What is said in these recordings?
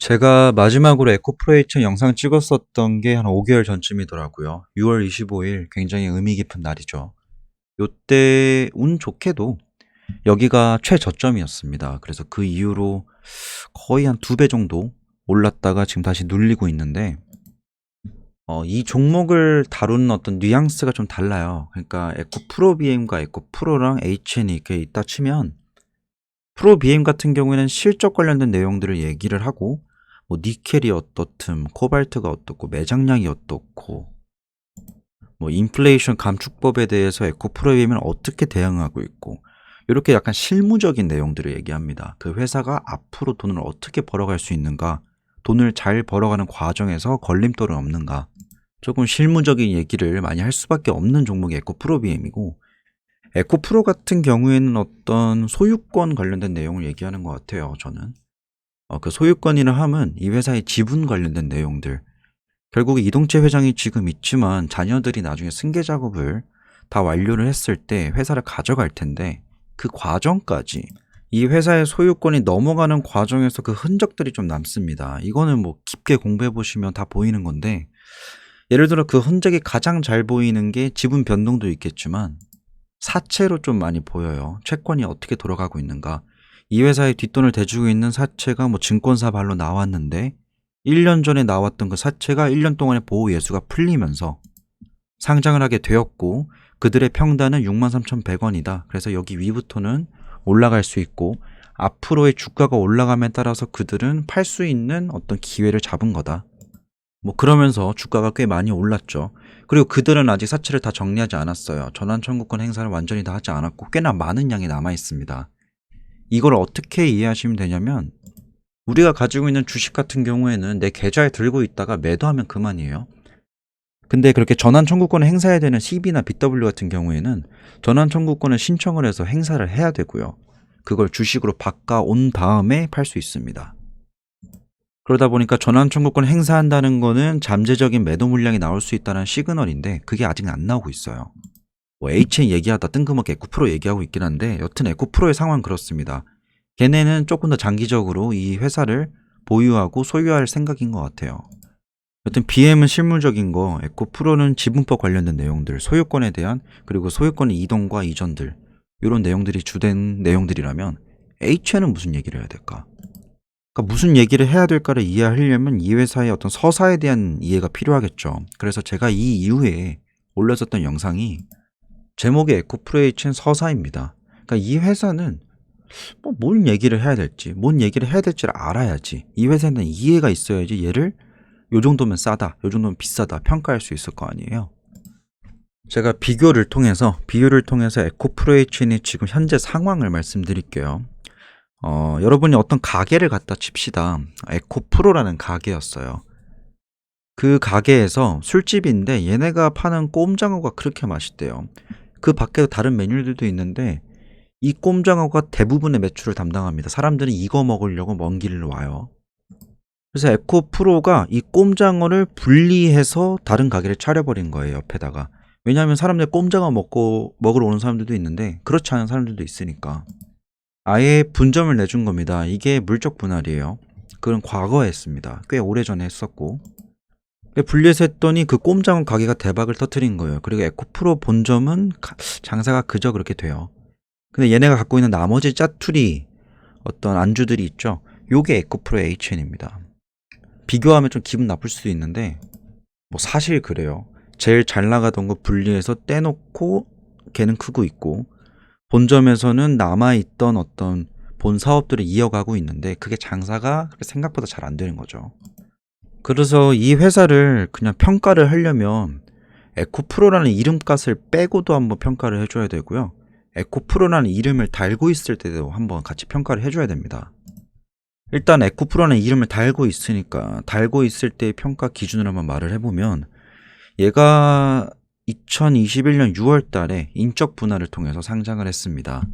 제가 마지막으로 에코프로에이션 영상 찍었었던 게 한 5개월 전쯤이더라고요. 6월 25일 굉장히 의미 깊은 날이죠. 요때 운 좋게도 여기가 최저점이었습니다. 그래서 그 이후로 거의 한 2배 정도 올랐다가 지금 다시 눌리고 있는데 이 종목을 다루는 어떤 뉘앙스가 좀 달라요. 그러니까 에코프로 BM과 에코프로랑 HN이 이렇게 있다 치면 프로 BM 같은 경우에는 실적 관련된 내용들을 얘기를 하고 뭐 니켈이 어떻든 코발트가 어떻고 매장량이 어떻고 뭐 인플레이션 감축법에 대해서 에코프로 BM은 어떻게 대응하고 있고 이렇게 약간 실무적인 내용들을 얘기합니다. 그 회사가 앞으로 돈을 어떻게 벌어갈 수 있는가, 돈을 잘 벌어가는 과정에서 걸림돌은 없는가, 조금 실무적인 얘기를 많이 할 수밖에 없는 종목이 에코프로 BM이고, 에코프로 같은 경우에는 어떤 소유권 관련된 내용을 얘기하는 것 같아요. 저는 그 소유권이라 함은 이 회사의 지분 관련된 내용들, 결국 이동채 회장이 지금 있지만 자녀들이 나중에 승계 작업을 다 완료를 했을 때 회사를 가져갈 텐데, 그 과정까지 이 회사의 소유권이 넘어가는 과정에서 그 흔적들이 좀 남습니다. 이거는 뭐 깊게 공부해 보시면 다 보이는 건데, 예를 들어 그 흔적이 가장 잘 보이는 게 지분 변동도 있겠지만 사채로 좀 많이 보여요. 채권이 어떻게 돌아가고 있는가. 이 회사에 뒷돈을 대주고 있는 사채가 뭐 증권사 발로 나왔는데 1년 전에 나왔던 그 사채가 1년 동안의 보호 예수가 풀리면서 상장을 하게 되었고, 그들의 평단은 63,100원이다. 그래서 여기 위부터는 올라갈 수 있고 앞으로의 주가가 올라감에 따라서 그들은 팔 수 있는 어떤 기회를 잡은 거다. 뭐 그러면서 주가가 꽤 많이 올랐죠. 그리고 그들은 아직 사채를 다 정리하지 않았어요. 전환 청구권 행사를 완전히 다 하지 않았고 꽤나 많은 양이 남아 있습니다. 이걸 어떻게 이해하시면 되냐면, 우리가 가지고 있는 주식 같은 경우에는 내 계좌에 들고 있다가 매도하면 그만이에요. 근데 그렇게 전환 청구권을 행사해야 되는 CB나 BW 같은 경우에는 전환 청구권을 신청을 해서 행사를 해야 되고요. 그걸 주식으로 바꿔온 다음에 팔 수 있습니다. 그러다 보니까 전환 청구권 행사한다는 거는 잠재적인 매도 물량이 나올 수 있다는 시그널인데, 그게 아직 안 나오고 있어요. 뭐 HN 얘기하다 뜬금없게 에코프로 얘기하고 있긴 한데, 여튼 에코프로의 상황은 그렇습니다. 걔네는 조금 더 장기적으로 이 회사를 보유하고 소유할 생각인 것 같아요. 여튼 BM은 실물적인 거, 에코프로는 지분법 관련된 내용들, 소유권에 대한, 그리고 소유권의 이동과 이전들, 이런 내용들이 주된 내용들이라면 HN은 무슨 얘기를 해야 될까? 그러니까 무슨 얘기를 해야 될까를 이해하려면 이 회사의 어떤 서사에 대한 이해가 필요하겠죠. 그래서 제가 이 이후에 올렸었던 영상이 제목이 에코프로에이션 서사입니다. 그러니까 이 회사는 뭔 얘기를 해야 될지, 뭔 얘기를 해야 될지를 알아야지, 이 회사에 대한 이해가 있어야지 얘를 요 정도면 싸다, 요 정도면 비싸다 평가할 수 있을 거 아니에요. 제가 비교를 통해서 에코프로에이션의 지금 현재 상황을 말씀드릴게요. 여러분이 어떤 가게를 갖다 칩시다. 에코프로라는 가게였어요. 그 가게에서 술집인데 얘네가 파는 꼼장어가 그렇게 맛있대요. 그 밖에도 다른 메뉴들도 있는데 이 꼼장어가 대부분의 매출을 담당합니다. 사람들은 이거 먹으려고 먼 길을 와요. 그래서 에코프로가 이 꼼장어를 분리해서 다른 가게를 차려버린 거예요, 옆에다가. 왜냐하면 사람들 꼼장어 먹으러 오는 사람들도 있는데 그렇지 않은 사람들도 있으니까 아예 분점을 내준 겁니다. 이게 물적 분할이에요. 그건 과거에 했습니다. 꽤 오래전에 했었고, 분리해서 했더니 그 꼼장어 가게가 대박을 터뜨린 거예요. 그리고 에코프로 본점은 장사가 그저 그렇게 돼요. 근데 얘네가 갖고 있는 나머지 짜투리 어떤 안주들이 있죠. 요게 에코프로 HN입니다. 비교하면 좀 기분 나쁠 수도 있는데 뭐 사실 그래요. 제일 잘 나가던 거 분리해서 떼놓고 걔는 크고 있고, 본점에서는 남아있던 어떤 본 사업들을 이어가고 있는데 그게 장사가 생각보다 잘 안 되는 거죠. 그래서 이 회사를 그냥 평가를 하려면 에코프로라는 이름값을 빼고도 한번 평가를 해줘야 되고요. 에코프로라는 이름을 달고 있을 때도 한번 같이 평가를 해줘야 됩니다. 일단 에코프로라는 이름을 달고 있으니까 달고 있을 때의 평가 기준으로 한번 말을 해보면, 얘가 2021년 6월 달에 인적 분할을 통해서 상장을 했습니다.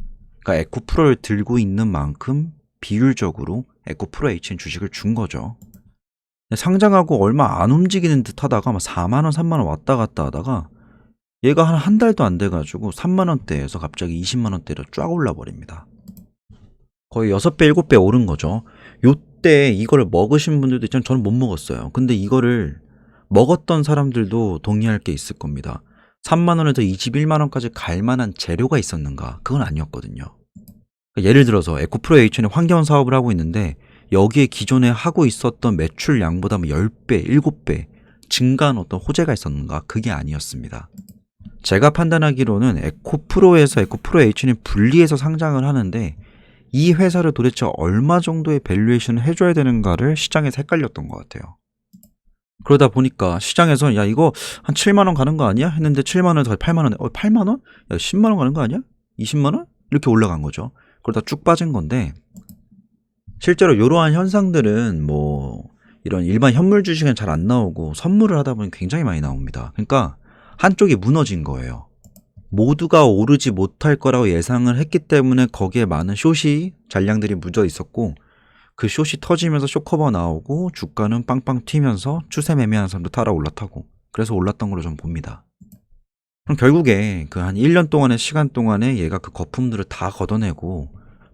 그러니까 에코프로를 들고 있는 만큼 비율적으로 에코프로 HN 주식을 준 거죠. 상장하고 얼마 안 움직이는 듯 하다가 막 4만원, 3만원 왔다 갔다 하다가 얘가 한 달도 안 돼가지고 3만원대에서 갑자기 20만원대로 쫙 올라버립니다. 거의 6배, 7배 오른 거죠. 요때 이거를 먹으신 분들도 있지만 저는 못 먹었어요. 근데 이거를 먹었던 사람들도 동의할 게 있을 겁니다. 3만 원에서 21만 원까지 갈 만한 재료가 있었는가? 그건 아니었거든요. 그러니까 예를 들어서 에코프로 H는 환경 사업을 하고 있는데 여기에 기존에 하고 있었던 매출량보다 뭐 10배, 7배 증가한 어떤 호재가 있었는가? 그게 아니었습니다. 제가 판단하기로는 에코프로에서 에코프로 H는 분리해서 상장을 하는데 이 회사를 도대체 얼마 정도의 밸류에이션을 해줘야 되는가를 시장에서 헷갈렸던 것 같아요. 그러다 보니까 시장에서 야 이거 한 7만 원 가는 거 아니야? 했는데 7만 원에서 8만 원에 8만 원? 야 10만 원 가는 거 아니야? 20만 원? 이렇게 올라간 거죠. 그러다 쭉 빠진 건데 실제로 이러한 현상들은 뭐 이런 일반 현물 주식은 잘 안 나오고 선물을 하다 보니 굉장히 많이 나옵니다. 그러니까 한쪽이 무너진 거예요. 모두가 오르지 못할 거라고 예상을 했기 때문에 거기에 많은 숏이 잔량들이 묻어 있었고 그 숏이 터지면서 숏커버 나오고 주가는 빵빵 튀면서 추세 매매하는 사람도 따라 올라타고 그래서 올랐던 걸로 좀 봅니다. 그럼 결국에 그 한 1년 동안의 시간 동안에 얘가 그 거품들을 다 걷어내고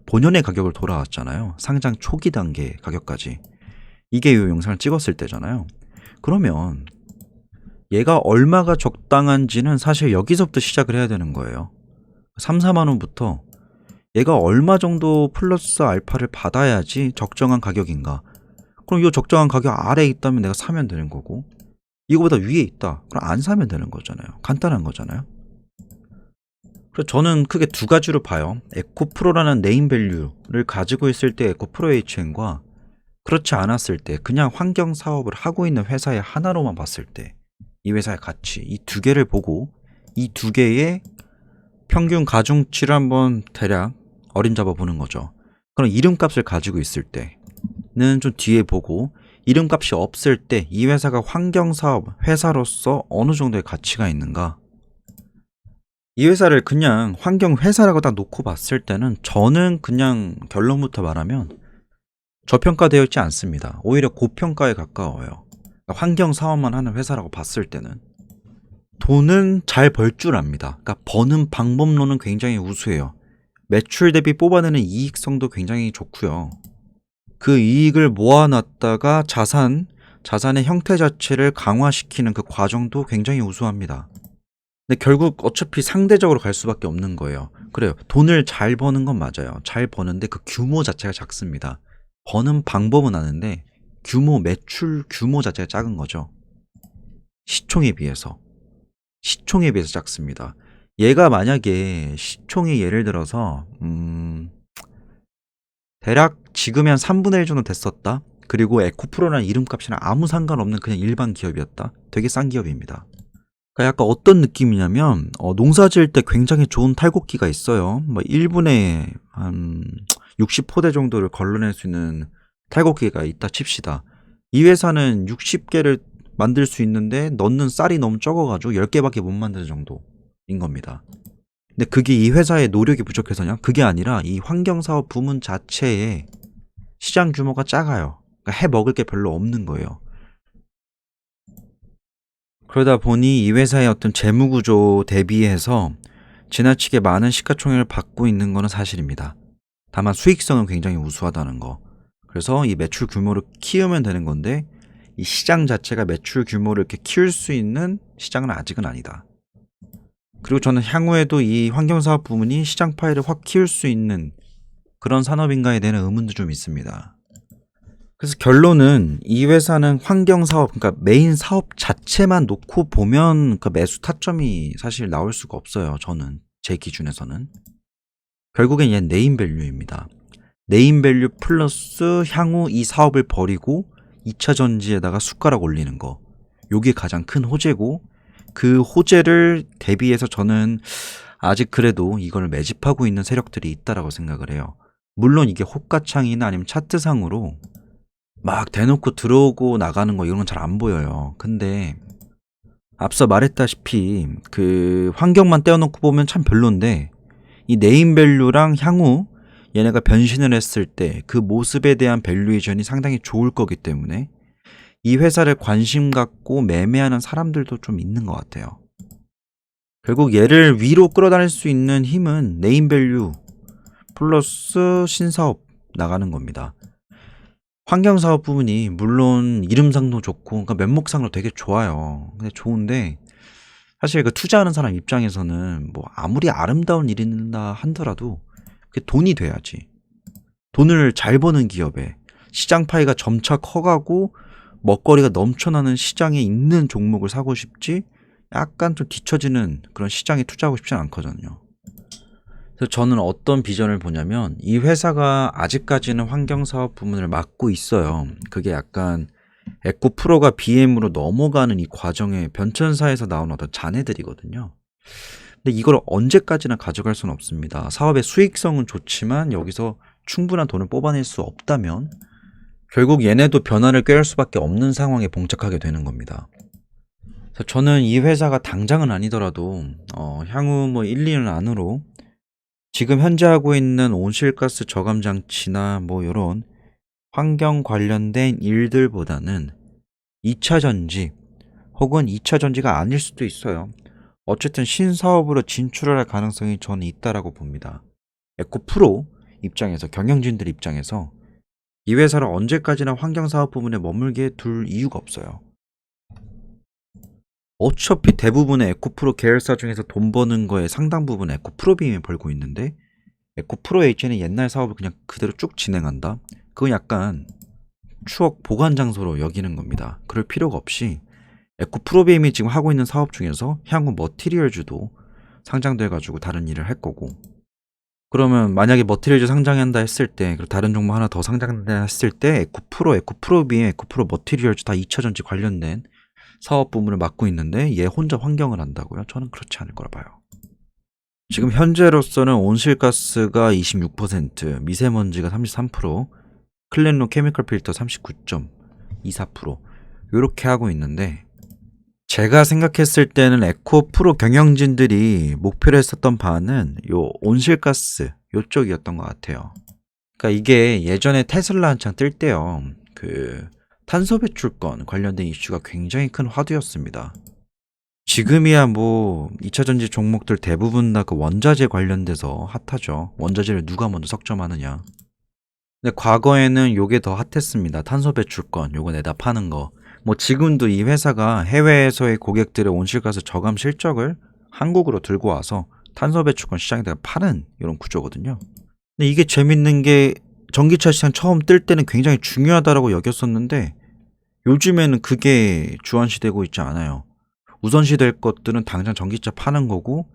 본연의 가격을 돌아왔잖아요. 상장 초기 단계 가격까지. 이게 이 영상을 찍었을 때잖아요. 그러면 얘가 얼마가 적당한지는 사실 여기서부터 시작을 해야 되는 거예요. 3, 4만 원부터 얘가 얼마 정도 플러스 알파를 받아야지 적정한 가격인가. 그럼 이 적정한 가격 아래에 있다면 내가 사면 되는 거고 이거보다 위에 있다. 그럼 안 사면 되는 거잖아요. 간단한 거잖아요. 그래서 저는 크게 두 가지로 봐요. 에코프로라는 네임밸류를 가지고 있을 때 에코프로 HN과 그렇지 않았을 때 그냥 환경 사업을 하고 있는 회사의 하나로만 봤을 때 이 회사의 가치, 이 두 개를 보고 이 두 개의 평균 가중치를 한번 대략 어림잡아 보는 거죠. 그럼 이름값을 가지고 있을 때는 좀 뒤에 보고 이름값이 없을 때 이 회사가 환경사업 회사로서 어느 정도의 가치가 있는가. 이 회사를 그냥 환경회사라고 딱 놓고 봤을 때는 저는 그냥 결론부터 말하면 저평가되어 있지 않습니다. 오히려 고평가에 가까워요. 환경사업만 하는 회사라고 봤을 때는 돈은 잘 벌 줄 압니다. 그러니까 버는 방법론은 굉장히 우수해요. 매출 대비 뽑아내는 이익성도 굉장히 좋고요. 그 이익을 모아놨다가 자산의 형태 자체를 강화시키는 그 과정도 굉장히 우수합니다. 근데 결국 어차피 상대적으로 갈 수밖에 없는 거예요. 그래요. 돈을 잘 버는 건 맞아요. 잘 버는데 그 규모 자체가 작습니다. 버는 방법은 아는데 매출 규모 자체가 작은 거죠. 시총에 비해서 작습니다. 얘가 만약에 시총이 예를 들어서 대략 지금이 한 3분의 1 정도 됐었다. 그리고 에코프로라는 이름값이랑 아무 상관없는 그냥 일반 기업이었다. 되게 싼 기업입니다. 그러니까 약간 어떤 느낌이냐면 농사 지을 때 굉장히 좋은 탈곡기가 있어요. 뭐 1분에 한 60포대 정도를 걸러낼 수 있는 탈곡기가 있다 칩시다. 이 회사는 60개를 만들 수 있는데 넣는 쌀이 너무 적어가지고 10개밖에 못 만드는 정도인 겁니다. 근데 그게 이 회사의 노력이 부족해서냐? 그게 아니라 이 환경사업 부문 자체의 시장 규모가 작아요. 그러니까 해 먹을 게 별로 없는 거예요. 그러다 보니 이 회사의 어떤 재무구조 대비해서 지나치게 많은 시가총액을 받고 있는 것은 사실입니다. 다만 수익성은 굉장히 우수하다는 거. 그래서 이 매출 규모를 키우면 되는 건데 이 시장 자체가 매출 규모를 이렇게 키울 수 있는 시장은 아직은 아니다. 그리고 저는 향후에도 이 환경사업 부문이 시장 파이를 확 키울 수 있는 그런 산업인가에 대한 의문도 좀 있습니다. 그래서 결론은 이 회사는 환경사업, 그러니까 메인 사업 자체만 놓고 보면 그 매수 타점이 사실 나올 수가 없어요. 저는 제 기준에서는. 결국엔 얘는 네임밸류입니다. 네임밸류 플러스 향후 이 사업을 버리고 2차 전지에다가 숟가락 올리는 거. 요게 가장 큰 호재고 그 호재를 대비해서 저는 아직 그래도 이걸 매집하고 있는 세력들이 있다라고 생각을 해요. 물론 이게 호가창이나 아니면 차트상으로 막 대놓고 들어오고 나가는 거 이런 건 잘 안 보여요. 근데 앞서 말했다시피 그 환경만 떼어놓고 보면 참 별론데 이 네임밸류랑 향후 얘네가 변신을 했을 때 그 모습에 대한 밸류에이션이 상당히 좋을 거기 때문에 이 회사를 관심 갖고 매매하는 사람들도 좀 있는 것 같아요. 결국 얘를 위로 끌어다닐 수 있는 힘은 네임밸류 플러스 신사업 나가는 겁니다. 환경사업 부분이 물론 이름상도 좋고 그러니까 면목상으로 되게 좋아요. 근데 좋은데 사실 그 투자하는 사람 입장에서는 뭐 아무리 아름다운 일이라 한더라도 그게 돈이 돼야지. 돈을 잘 버는 기업에 시장 파이가 점차 커가고 먹거리가 넘쳐나는 시장에 있는 종목을 사고 싶지 약간 좀 뒤처지는 그런 시장에 투자하고 싶진 않거든요. 그래서 저는 어떤 비전을 보냐면 이 회사가 아직까지는 환경사업 부문을 맡고 있어요. 그게 약간 에코프로가 BM으로 넘어가는 이 과정의 변천사에서 나온 어떤 자네들이거든요. 근데 이걸 언제까지나 가져갈 수는 없습니다. 사업의 수익성은 좋지만 여기서 충분한 돈을 뽑아낼 수 없다면 결국 얘네도 변화를 꾀할 수밖에 없는 상황에 봉착하게 되는 겁니다. 그래서 저는 이 회사가 당장은 아니더라도 향후 뭐 1, 2년 안으로 지금 현재 하고 있는 온실가스 저감 장치나 뭐 이런 환경 관련된 일들보다는 2차 전지 혹은 2차 전지가 아닐 수도 있어요. 어쨌든 신사업으로 진출을 할 가능성이 저는 있다라고 봅니다. 에코프로 입장에서 경영진들 입장에서 이 회사를 언제까지나 환경사업 부문에 머물게 둘 이유가 없어요. 어차피 대부분의 에코프로 계열사 중에서 돈 버는 거에 상당 부분 에코프로빔이 벌고 있는데 에코프로 H는 옛날 사업을 그냥 그대로 쭉 진행한다? 그건 약간 추억 보관 장소로 여기는 겁니다. 그럴 필요가 없이 에코프로빔이 지금 하고 있는 사업 중에서 향후 머티리얼즈도 상장돼가지고 다른 일을 할 거고 그러면 만약에 머티리얼즈 상장한다 했을 때 그리고 다른 종목 하나 더 상장한다 했을 때 에코프로빔, 에코프로 머티리얼즈 다 2차전지 관련된 사업 부문을 맡고 있는데 얘 혼자 환경을 한다고요? 저는 그렇지 않을 거라 봐요. 지금 현재로서는 온실가스가 26%, 미세먼지가 33%, 클린룸 케미컬 필터 39.24% 이렇게 하고 있는데 제가 생각했을 때는 에코프로 경영진들이 목표로 했었던 바는 요 온실가스 요쪽이었던 것 같아요. 그러니까 이게 예전에 테슬라 한창 뜰 때요. 그 탄소 배출권 관련된 이슈가 굉장히 큰 화두였습니다. 지금이야 뭐 2차 전지 종목들 대부분 다 그 원자재 관련돼서 핫하죠. 원자재를 누가 먼저 석점하느냐. 근데 과거에는 요게 더 핫했습니다. 탄소 배출권 요거 내다 파는 거. 뭐 지금도 이 회사가 해외에서의 고객들의 온실가스 저감 실적을 한국으로 들고 와서 탄소 배출권 시장에다가 파는 이런 구조거든요. 근데 이게 재밌는 게 전기차 시장 처음 뜰 때는 굉장히 중요하다라고 여겼었는데 요즘에는 그게 주안시되고 있지 않아요. 우선시될 것들은 당장 전기차 파는 거고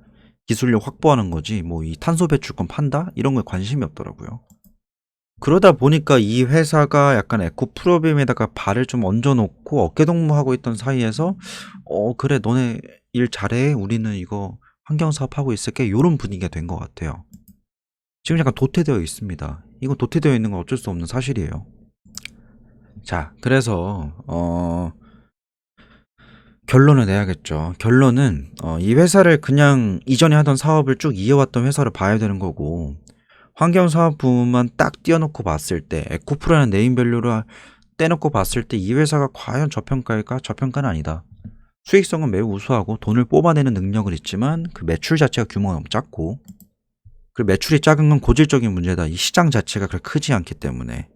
기술력 확보하는 거지 뭐 이 탄소 배출권 판다? 이런 거에 관심이 없더라고요. 그러다 보니까 이 회사가 약간 에코프로빔에다가 발을 좀 얹어놓고 어깨동무하고 있던 사이에서 그래 너네 일 잘해 우리는 이거 환경사업 하고 있을게 요런 분위기가 된 것 같아요. 지금 약간 도태되어 있습니다. 이거 도태되어 있는 건 어쩔 수 없는 사실이에요. 자 그래서 결론을 내야겠죠. 결론은 이 회사를 그냥 이전에 하던 사업을 쭉 이어왔던 회사로 봐야 되는 거고 환경사업 부문만 딱 띄워놓고 봤을 때 에코프로라는 네임밸류를 떼놓고 봤을 때 이 회사가 과연 저평가일까? 저평가는 아니다. 수익성은 매우 우수하고 돈을 뽑아내는 능력은 있지만 그 매출 자체가 규모가 너무 작고 그리고 매출이 작은 건 고질적인 문제다. 이 시장 자체가 그렇게 크지 않기 때문에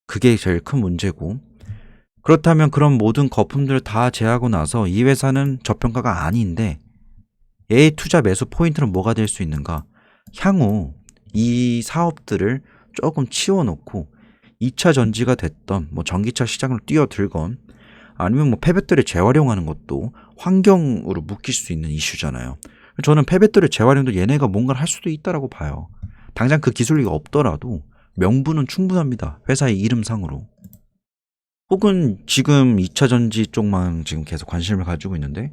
그게 제일 큰 문제고 그렇다면 그런 모든 거품들을 다 제하고 나서 이 회사는 저평가가 아닌데 얘의 투자 매수 포인트는 뭐가 될 수 있는가? 향후 이 사업들을 조금 치워놓고 2차 전지가 됐던 뭐 전기차 시장으로 뛰어들건 아니면 뭐 폐배터리 재활용하는 것도 환경으로 묶일 수 있는 이슈잖아요. 저는 폐배터리 재활용도 얘네가 뭔가를 할 수도 있다라고 봐요. 당장 그 기술이 없더라도 명분은 충분합니다. 회사의 이름상으로. 혹은 지금 2차 전지 쪽만 지금 계속 관심을 가지고 있는데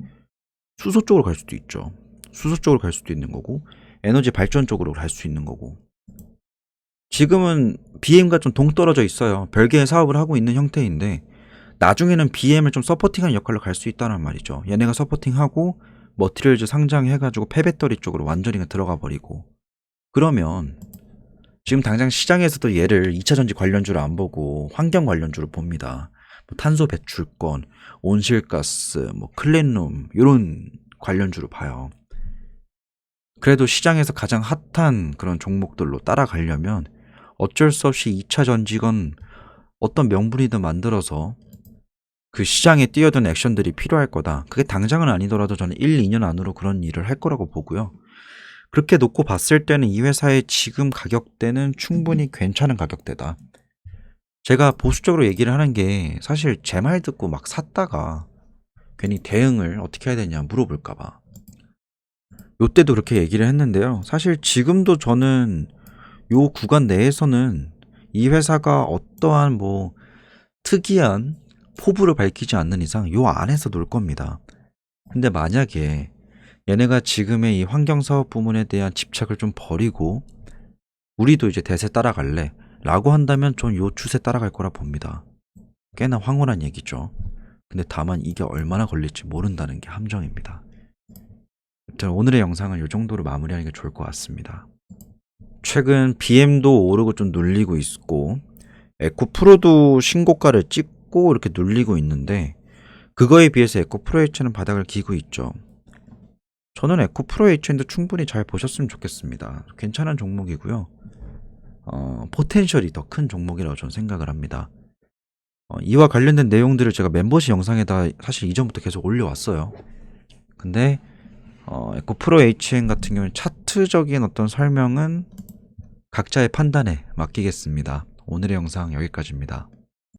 수소 쪽으로 갈 수도 있죠. 수소 쪽으로 갈 수도 있는 거고 에너지 발전 쪽으로 갈 수 있는 거고 지금은 BM과 좀 동떨어져 있어요. 별개의 사업을 하고 있는 형태인데 나중에는 BM을 좀 서포팅하는 역할로 갈 수 있다는 말이죠. 얘네가 서포팅하고 머티리얼즈 상장해가지고 폐배터리 쪽으로 완전히 들어가 버리고 그러면 지금 당장 시장에서도 얘를 2차 전지 관련주로 안 보고 환경 관련주로 봅니다. 뭐 탄소 배출권, 온실가스, 뭐 클린룸 이런 관련주로 봐요. 그래도 시장에서 가장 핫한 그런 종목들로 따라가려면 어쩔 수 없이 2차 전지건 어떤 명분이든 만들어서 그 시장에 뛰어든 액션들이 필요할 거다. 그게 당장은 아니더라도 저는 1, 2년 안으로 그런 일을 할 거라고 보고요. 그렇게 놓고 봤을 때는 이 회사의 지금 가격대는 충분히 괜찮은 가격대다. 제가 보수적으로 얘기를 하는 게 사실 제 말 듣고 막 샀다가 괜히 대응을 어떻게 해야 되냐 물어볼까 봐. 요때도 그렇게 얘기를 했는데요. 사실 지금도 저는 요 구간 내에서는 이 회사가 어떠한 뭐 특이한 포부를 밝히지 않는 이상 요 안에서 놀 겁니다. 근데 만약에 얘네가 지금의 이 환경사업 부문에 대한 집착을 좀 버리고 우리도 이제 대세 따라갈래 라고 한다면 전 요 추세 따라갈 거라 봅니다. 꽤나 황홀한 얘기죠. 근데 다만 이게 얼마나 걸릴지 모른다는 게 함정입니다. 아무튼 오늘의 영상은 요 정도로 마무리하는 게 좋을 것 같습니다. 최근 BM도 오르고 좀 눌리고 있고 에코프로도 신고가를 찍고 이렇게 눌리고 있는데 그거에 비해서 에코프로 H는 바닥을 기고 있죠. 저는 에코프로 H도 충분히 잘 보셨으면 좋겠습니다. 괜찮은 종목이고요. 포텐셜이 더 큰 종목이라고 저는 생각을 합니다. 이와 관련된 내용들을 제가 멤버십 영상에다 사실 이전부터 계속 올려왔어요. 근데 에코프로 HN 같은 경우는 차트적인 어떤 설명은 각자의 판단에 맡기겠습니다. 오늘의 영상 여기까지입니다.